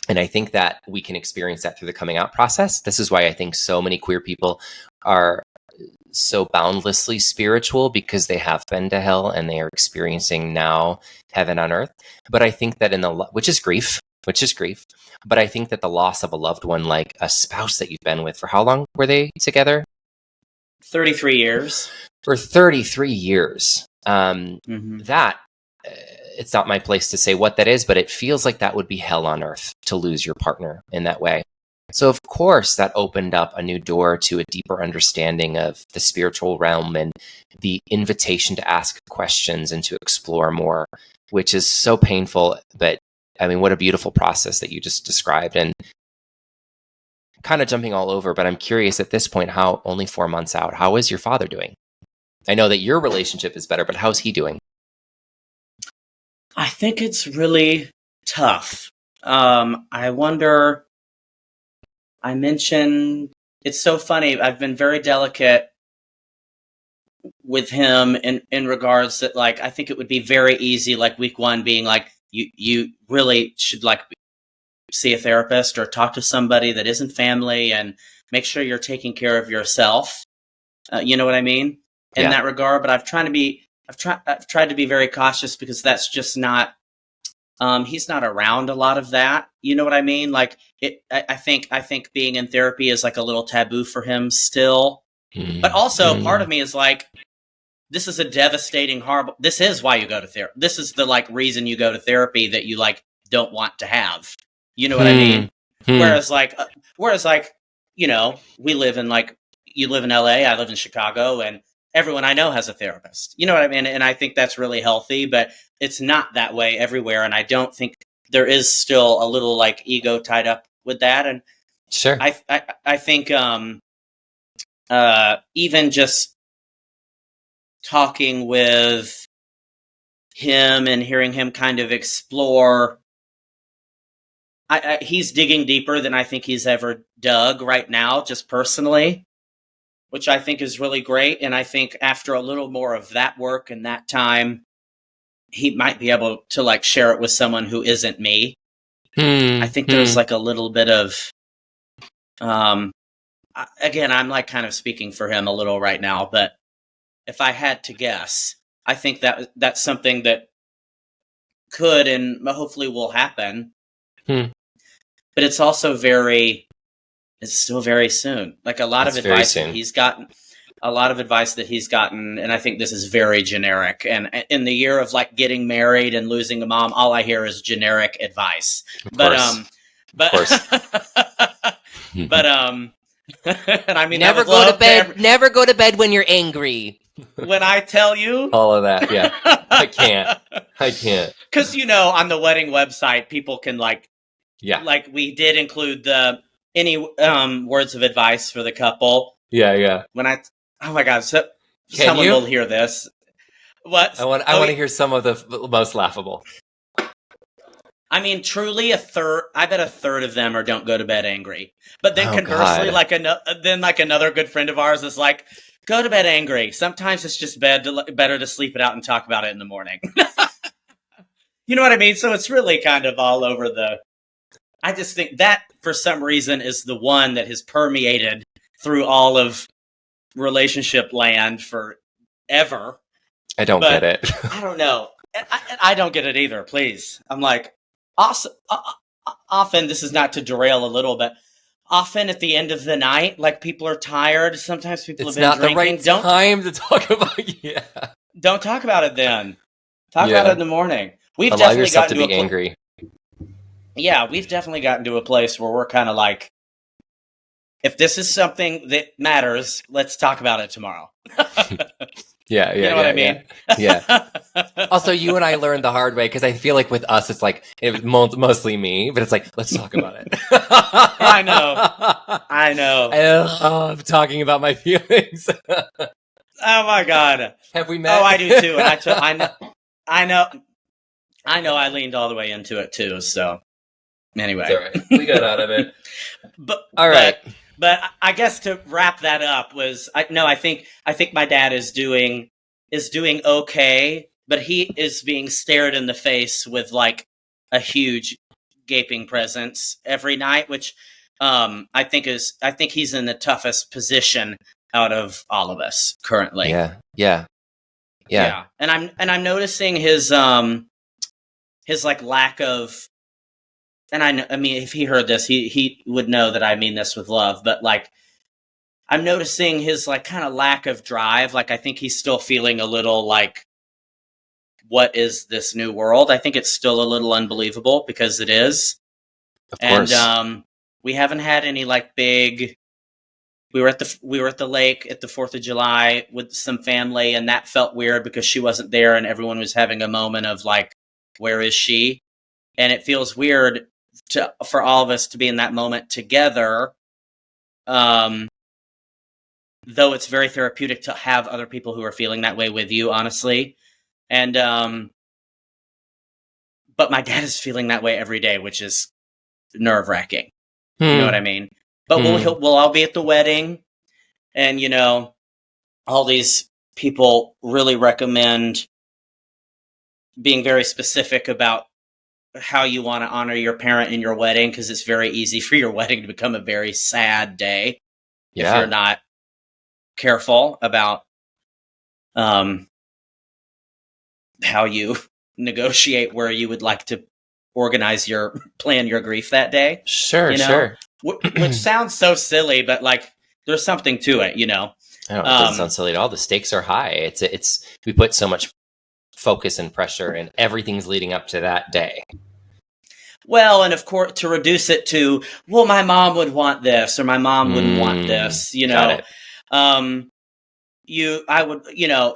And I think that we can experience that through the coming out process. This is why I think so many queer people are so boundlessly spiritual, because they have been to hell and they are experiencing now heaven on earth. But I think that which is grief. But I think that the loss of a loved one, like a spouse that you've been with, for how long were they together? 33 years. For 33 years. That, it's not my place to say what that is, but it feels like that would be hell on earth to lose your partner in that way. So of course that opened up a new door to a deeper understanding of the spiritual realm and the invitation to ask questions and to explore more, which is so painful. But I mean, what a beautiful process that you just described, and kind of jumping all over, but I'm curious at this point, how only 4 months out, how is your father doing? I know that your relationship is better, but how's he doing? I think it's really tough. I wonder, I mentioned, it's so funny. I've been very delicate with him in regards that, like, I think it would be very easy, like week one being like, you really should like see a therapist or talk to somebody that isn't family and make sure you're taking care of yourself. You know what I mean? In that regard, but I've tried to be very cautious, because that's just not, he's not around a lot of that. You know what I mean? Like I think being in therapy is like a little taboo for him still, but also part of me is like, this is a devastating, horrible, this is why you go to therapy. This is the like reason you go to therapy that you like don't want to have. You know what I mean? Whereas like, you know, we live in like, you live in LA, I live in Chicago, and everyone I know has a therapist. You know what I mean? And I think that's really healthy, but it's not that way everywhere. And I don't think, there is still a little like ego tied up with that. And sure, I think even just talking with him and hearing him kind of explore, he's digging deeper than I think he's ever dug right now, just personally, which I think is really great. And I think after a little more of that work and that time, he might be able to like share it with someone who isn't me. I think there's like a little bit of, again, I'm like kind of speaking for him a little right now, but if I had to guess, I think that that's something that could and hopefully will happen. But it's also it's still very soon. Like a lot of advice that he's gotten, and I think this is very generic. And in the year of like getting married and losing a mom, all I hear is generic advice. Of course. And I mean, never go to bed. Never go to bed when you're angry. When I tell you all of that, yeah, I can't. Because on the wedding website, people can like we did include any words of advice for the couple. Yeah. Oh my God, someone will hear this. What? I want to hear some of the most laughable. I mean, truly I bet a third of them are don't go to bed angry. But then conversely, another good friend of ours is like, go to bed angry. Sometimes it's just better to sleep it out and talk about it in the morning. You know what I mean? So it's really kind of all over I just think that for some reason is the one that has permeated through all of relationship land forever. I don't get it. I don't know. I don't get it either, please. I'm like, often, this is not to derail a little, but often at the end of the night, like people are tired. Sometimes people have been drinking. It's not the right time to talk about. Yeah. Don't talk about it then. Talk about it in the morning. We've Allow definitely yourself to gotten be angry. Yeah, we've definitely gotten to a place where we're kind of like, if this is something that matters, let's talk about it tomorrow. Yeah, You know what I mean? Yeah. Also, you and I learned the hard way, because I feel like with us, it's like, it was mostly me, but it's like, let's talk about it. I know. I love talking about my feelings. Oh my God. Have we met? Oh, I do too. And I know I leaned all the way into it too. So anyway. It's all right. We got out of it. All right. But I guess to wrap that up I think my dad is doing okay, but he is being stared in the face with like a huge gaping presence every night, which I think he's in the toughest position out of all of us currently. Yeah. And I'm noticing his like lack of, and I mean, if he heard this, he would know that I mean this with love, but like, I'm noticing his like kind of lack of drive. Like, I think he's still feeling a little like, what is this new world? I think it's still a little unbelievable, because it is. Of course. And we haven't had any like big. We were at the lake at the 4th of July with some family, and that felt weird because she wasn't there, and everyone was having a moment of like, where is she? And it feels weird for all of us to be in that moment together. Though it's very therapeutic to have other people who are feeling that way with you, honestly. And but my dad is feeling that way every day, which is nerve-wracking. You know what I mean? But we'll all be at the wedding, and you know, all these people really recommend being very specific about how you want to honor your parent in your wedding, because it's very easy for your wedding to become a very sad day if you're not careful about how you negotiate where you would like to plan your grief that day. Sure. Which sounds so silly, but like, there's something to it, you know. I don't know, it doesn't sound silly at all. The stakes are high. It's we put so much focus and pressure, and everything's leading up to that day. Well, and of course, to reduce it to, well, my mom would want this, or my mom wouldn't want this, you know.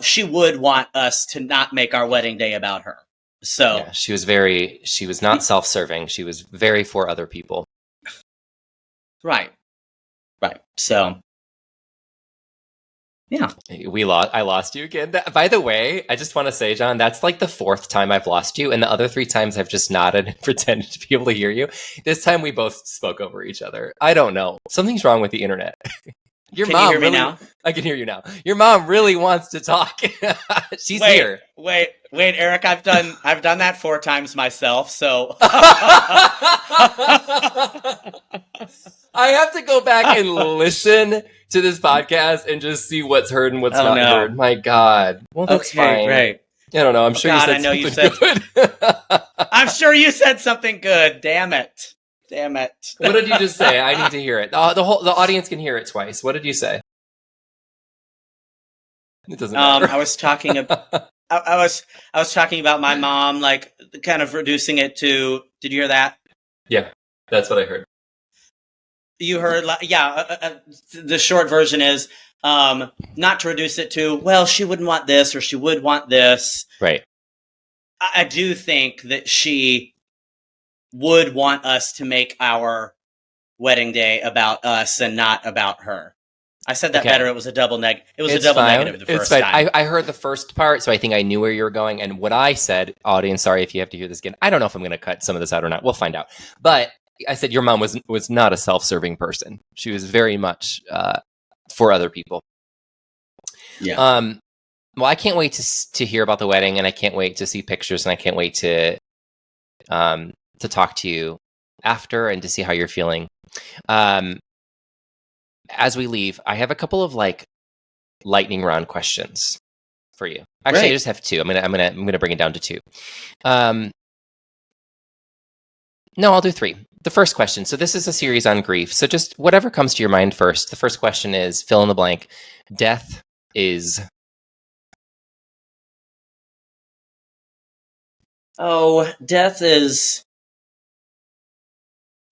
She would want us to not make our wedding day about her. So yeah, she was not self-serving. She was very for other people. Right. So yeah. I lost you again. By the way, I just want to say, John, that's like the 4th time I've lost you, and the other 3 times I've just nodded and pretended to be able to hear you. This time we both spoke over each other. I don't know. Something's wrong with the internet. Can you hear me now? I can hear you now. Your mom really wants to talk. She's here. Wait, Eric. I've done that 4 times myself. So I have to go back and listen to this podcast and just see what's heard and what's not heard. My God. Well, that's fine. Great. I don't know. I'm sure you said something good. I'm sure you said something good. Damn it. What did you just say? I need to hear it. The audience can hear it twice. What did you say? It doesn't matter. I was talking about I was talking about my mom, like kind of reducing it to. Did you hear that? Yeah, that's what I heard. You heard, the short version is not to reduce it to, well, she wouldn't want this or she would want this. Right. I do think that she would want us to make our wedding day about us and not about her. I said that better. It was a double negative. It was a double negative the first time. I heard the first part, so I think I knew where you were going. And what I said, audience, sorry if you have to hear this again. I don't know if I'm going to cut some of this out or not. We'll find out. But I said your mom was not a self-serving person. She was very much for other people. Yeah. Well, I can't wait to hear about the wedding, and I can't wait to see pictures, and I can't wait to talk to you after and to see how you're feeling. As we leave, I have a couple of like lightning round questions for you. Actually, I just have 2. I'm gonna bring it down to 2. No, I'll do 3. The first question. So this is a series on grief. So just whatever comes to your mind first. The first question is fill in the blank. Death is. Oh, death is,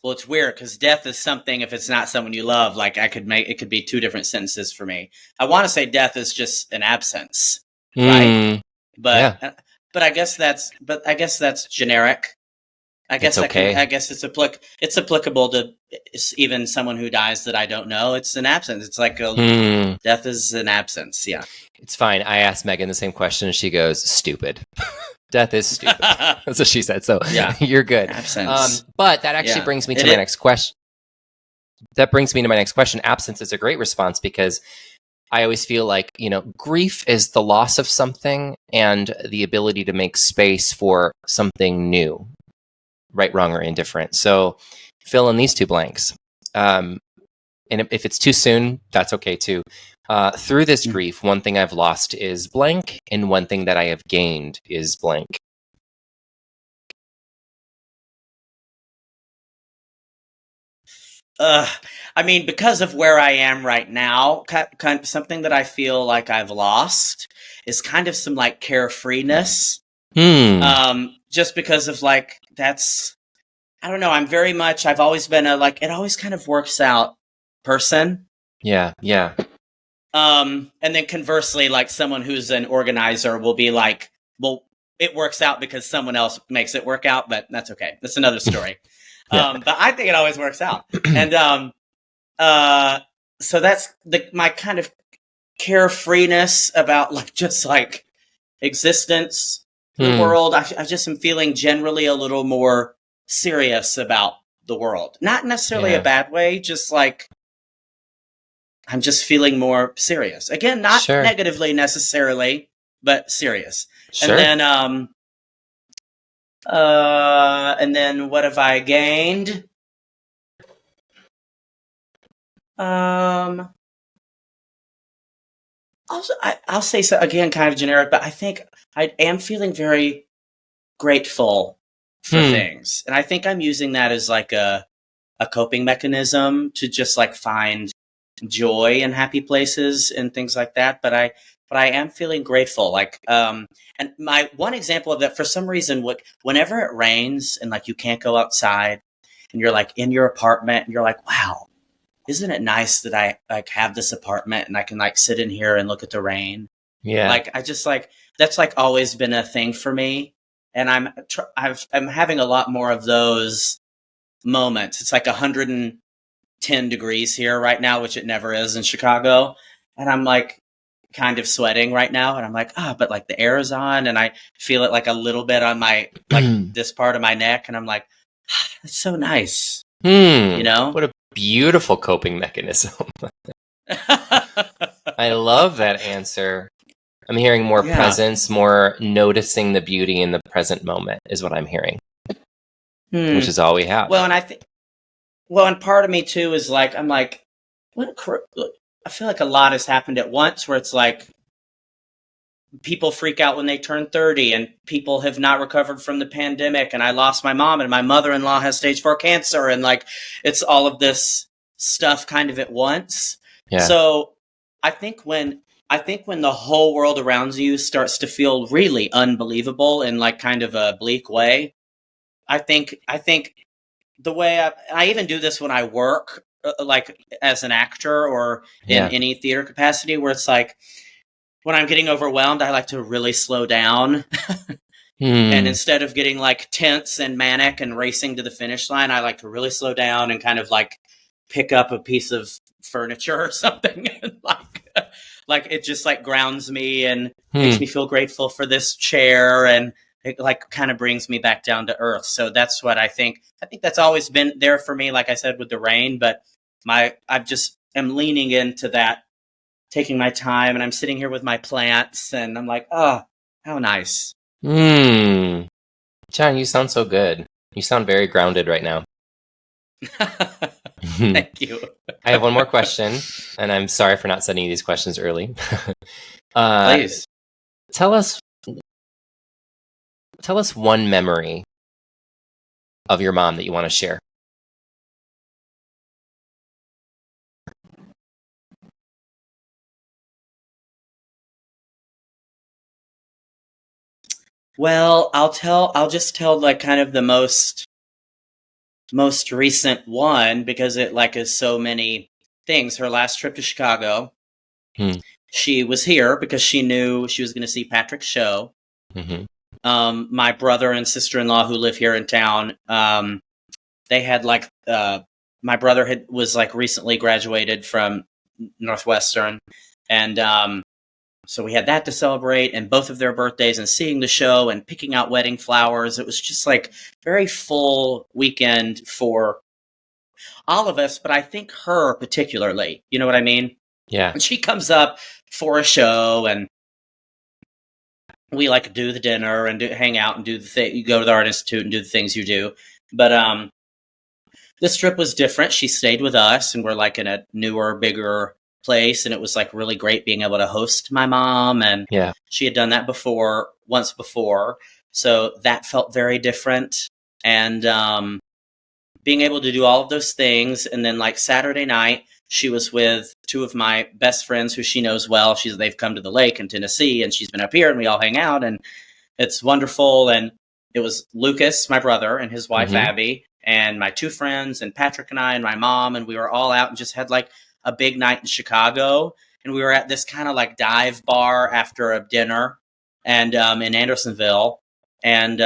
well, it's weird because death is something, if it's not someone you love, like it could be two different sentences for me. I want to say death is just an absence, right? Mm, yeah, But I guess that's generic. it's okay. I guess it's applicable to even someone who dies that I don't know. It's an absence. It's like Hmm. death is an absence. Yeah. It's fine. I asked Megan the same question, and she goes, "Stupid. Death is stupid." That's what she said. So Yeah. you're good. Absence. But that actually Yeah. brings me to my next question. That brings me to my next question. Absence is a great response because I always feel like, grief is the loss of something and the ability to make space for something new, right, wrong, or indifferent. So fill in these two blanks. And if it's too soon, that's okay too. Through this grief, one thing I've lost is blank, and one thing that I have gained is blank. I mean, because of where I am right now, kind of something that I feel like I've lost is kind of some like carefreeness. Just because of like I don't know. I've always been it always kind of works out person. Yeah. And then conversely, like someone who's an organizer will be like, well, it works out because someone else makes it work out, but that's okay. That's another story. Yeah. But I think it always works out. And so that's my kind of carefreeness about like just like existence, the world. I just am feeling generally a little more serious about the world. Not necessarily a bad way, just like I'm just feeling more serious. Again, not Sure. negatively necessarily, but serious. Sure. And then what have I gained? I'll say so again, kind of generic, but I think I am feeling very grateful for things, and I think I'm using that as like a coping mechanism to just like find joy in happy places and things like that. But I am feeling grateful, like and my one example of that, for some reason, whenever it rains and like you can't go outside and you're like in your apartment and you're like, wow, isn't it nice that I like have this apartment and I can like sit in here and look at the rain? Yeah. Like I just like that's like always been a thing for me, and I'm having a lot more of those moments. It's like 110 degrees here right now, which it never is in Chicago, and I'm like kind of sweating right now, and I'm like, but like the air is on, and I feel it like a little bit on my like this part of my neck, and I'm like, it's so nice, What a beautiful coping mechanism. I love that answer. I'm hearing more presence, more noticing the beauty in the present moment is what I'm hearing, which is all we have. Well, and part of me too is like, I'm like, I feel like a lot has happened at once where it's like people freak out when they turn 30 and people have not recovered from the pandemic. And I lost my mom and my mother-in-law has stage 4 cancer. And like, it's all of this stuff kind of at once. Yeah. So I think when the whole world around you starts to feel really unbelievable in like kind of a bleak way, I think the way I even do this when I work, like as an actor or in any theater capacity, where it's like when I'm getting overwhelmed, I like to really slow down. And instead of getting like tense and manic and racing to the finish line, I like to really slow down and kind of like pick up a piece of furniture or something and like it just like grounds me and makes me feel grateful for this chair, and it like kind of brings me back down to earth. So that's what I think that's always been there for me, like I said with the rain, but I just am leaning into that, taking my time, and I'm sitting here with my plants and I'm like, oh, how nice. John, you sound so good. You sound very grounded right now. Thank you. I have one more question, and I'm sorry for not sending you these questions early. Please. Tell us one memory of your mom that you want to share. Well, I'll just tell like kind of the most recent one because it like is so many things. Her last trip to Chicago, Hmm. she was here because she knew she was going to see Patrick's show. Mm-hmm. My brother and sister-in-law who live here in town, they had like my brother was like recently graduated from Northwestern, and so we had that to celebrate, and both of their birthdays, and seeing the show, and picking out wedding flowers. It was just like very full weekend for all of us, but I think her particularly. You know what I mean? Yeah. And she comes up for a show, and we like do the dinner and hang out and do the thing. You go to the art institute and do the things you do. But this trip was different. She stayed with us, and we're like in a newer, bigger place, and it was like really great being able to host my mom, and Yeah. she had done that once before, so that felt very different. And being able to do all of those things, and then like Saturday night, she was with two of my best friends who she knows well. They've come to the lake in Tennessee, and she's been up here, and we all hang out, and it's wonderful. And it was Lucas, my brother, and his wife Mm-hmm. Abby, and my two friends, and Patrick and I, and my mom, and we were all out and just had like a big night in Chicago. And we were at this kind of like dive bar after a dinner, and in Andersonville, and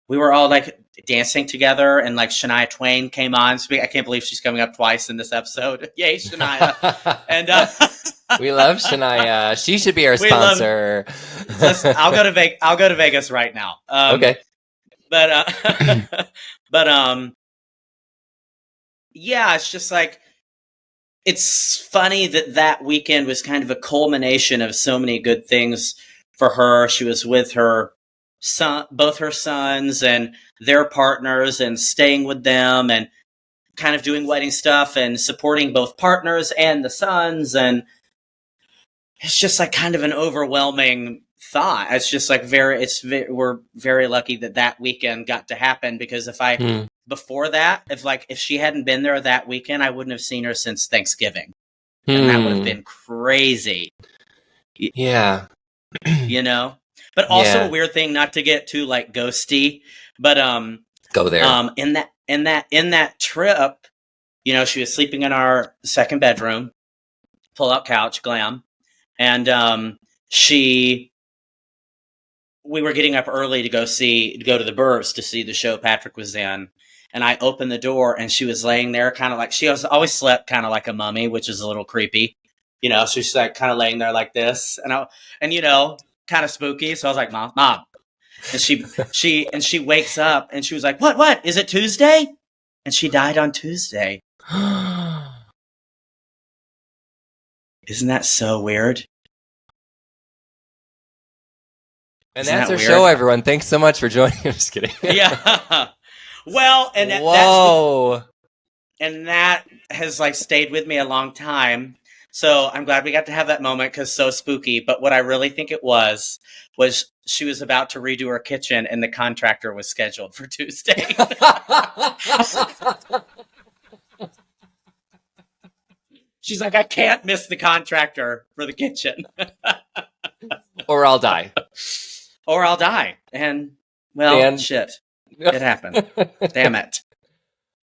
we were all like dancing together, and like Shania Twain came on. I can't believe she's coming up twice in this episode. Yay, Shania! And we love Shania. She should be our We love- sponsor. listen, I'll go to Vegas right now. Okay. But but yeah, it's just like it's funny that weekend was kind of a culmination of so many good things for her. She was with her son, both her sons and their partners, and staying with them, and kind of doing wedding stuff and supporting both partners and the sons. And it's just like kind of an overwhelming thought. It's just like we're very lucky that weekend got to happen, because before that, if she hadn't been there that weekend, I wouldn't have seen her since Thanksgiving. And that would have been crazy. Yeah. You know? But also Yeah. a weird thing, not to get too like ghosty, but Go there. in that trip, she was sleeping in our second bedroom, pull out couch, glam, and we were getting up early to go to the Burbs to see the show Patrick was in. And I opened the door, and she was laying there kind of like, she always slept kind of like a mummy, which is a little creepy. So she's like kind of laying there like this, and kind of spooky. So I was like, Mom. And she wakes up, and she was like, what? Is it Tuesday? And she died on Tuesday. Isn't that so weird? And Isn't that's that our weird? show, everyone. Thanks so much for joining. I'm just kidding. Yeah. Well, and Whoa. and that has like stayed with me a long time. So I'm glad we got to have that moment, because so spooky. But what I really think it was she was about to redo her kitchen, and the contractor was scheduled for Tuesday. She's like, I can't miss the contractor for the kitchen. Or I'll die. Or I'll die. And, well, shit. It happened. Damn it.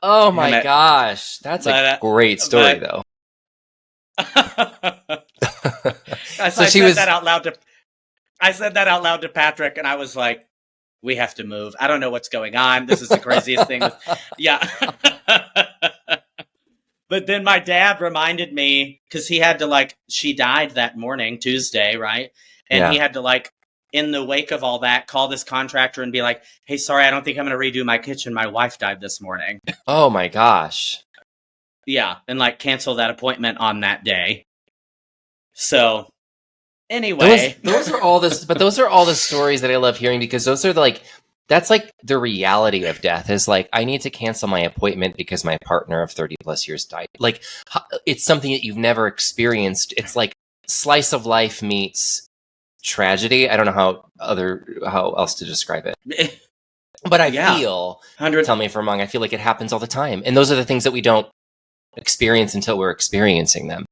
Oh my Damn it. gosh. That's a great story, though. I said that out loud to Patrick, and I was like, we have to move. I don't know what's going on. This is the craziest thing. Yeah. But then my dad reminded me, because he had to she died that morning, Tuesday, right? And he had to in the wake of all that, call this contractor and be like, hey, sorry, I don't think I'm going to redo my kitchen. My wife died this morning. Oh my gosh. Yeah. And cancel that appointment on that day. So anyway, those are all the stories that I love hearing, because those are that's the reality of death, is I need to cancel my appointment because my partner of 30 plus years died. It's something that you've never experienced. It's like slice of life meets tragedy. I don't know how else to describe it. But I feel, tell me if I'm wrong, I feel like it happens all the time. And those are the things that we don't experience until we're experiencing them.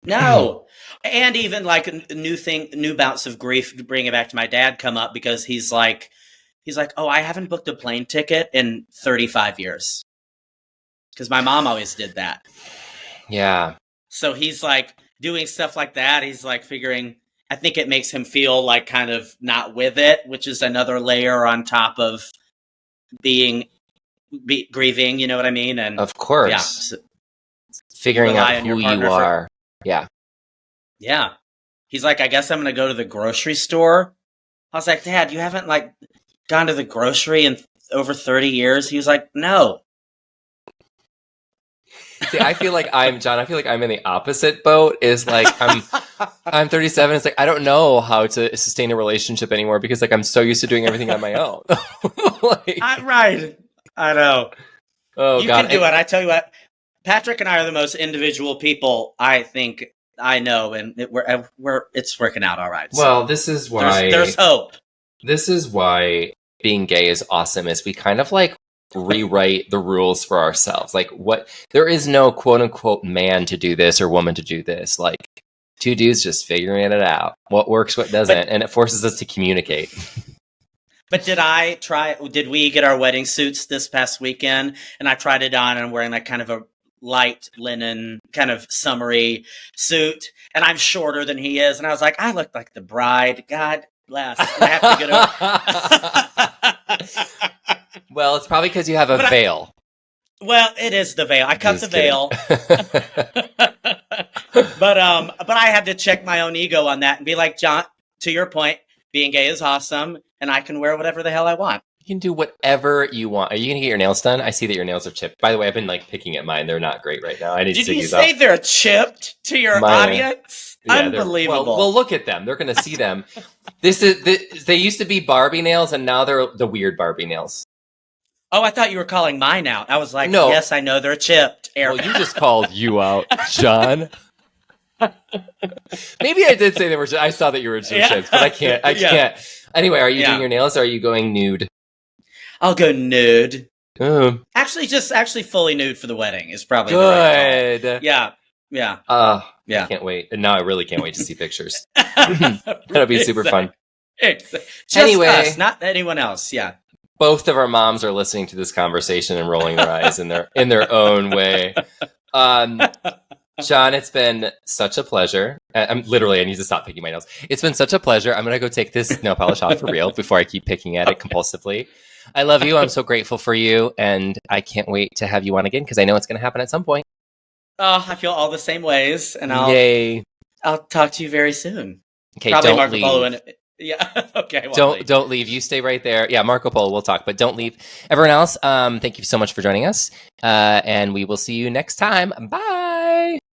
No. And even like a new bouts of grief to bring it back to my dad come up because he's like, oh, I haven't booked a plane ticket in 35 years. Because my mom always did that. Yeah. So he's like doing stuff like that. He's like figuring, I think it makes him feel like kind of not with it, which is another layer on top of grieving, you know what I mean? And of course. Yeah. So, figuring out who you are. Yeah. Yeah. He's like, I guess I'm going to go to the grocery store. I was like, Dad, you haven't like gone to the grocery in over 30 years? He was like, no. See, I feel like I'm in the opposite boat. Is like I'm 37. It's like I don't know how to sustain a relationship anymore because like I'm so used to doing everything on my own. Right. I know. Oh, you God. can do it. I tell you what, Patrick and I are the most individual people I think I know, and it's working out all right. Well, this is why there's hope. This is why being gay is awesome. Is we kind of like rewrite the rules for ourselves. Like there is no quote unquote man to do this or woman to do this. Like two dudes just figuring it out. What works, what doesn't, and it forces us to communicate. But did we get our wedding suits this past weekend? And I tried it on and I'm wearing like kind of a light linen kind of summery suit. And I'm shorter than he is. And I was like, I look like the bride. God bless. I have to get over. Well, it's probably because you have a veil. Well, it is the veil. I cut the veil. But I had to check my own ego on that and be like, John, to your point, being gay is awesome, and I can wear whatever the hell I want. You can do whatever you want. Are you going to get your nails done? I see that your nails are chipped. By the way, I've been like picking at mine. They're not great right now. I need to Did you say they're chipped to your audience? Yeah, unbelievable. Well, look at them. They're going to see them. They used to be Barbie nails, and now they're the weird Barbie nails. Oh, I thought you were calling mine out. I was like, no. Yes, I know they're chipped. Well, you just called you out, John. Maybe I did say they were. I saw that you were chipped, but I can't. Anyway, are you doing your nails or are you going nude? I'll go nude. Actually fully nude for the wedding is probably good. The right call. Yeah. I can't wait. And now I really can't wait to see pictures. That'll be super fun. Just us, not anyone else. Yeah. Both of our moms are listening to this conversation and rolling their eyes in their own way. John, it's been such a pleasure. I need to stop picking my nails. It's been such a pleasure. I'm going to go take this nail polish off for real before I keep picking at it compulsively. I love you. I'm so grateful for you. And I can't wait to have you on again because I know it's going to happen at some point. Oh, I feel all the same ways. And I'll talk to you very soon. Okay, probably don't Marco leave. Polo yeah. Okay. Well, don't leave. You stay right there. Yeah, Marco Polo, we'll talk, but don't leave. Everyone else, thank you so much for joining us. And we will see you next time. Bye.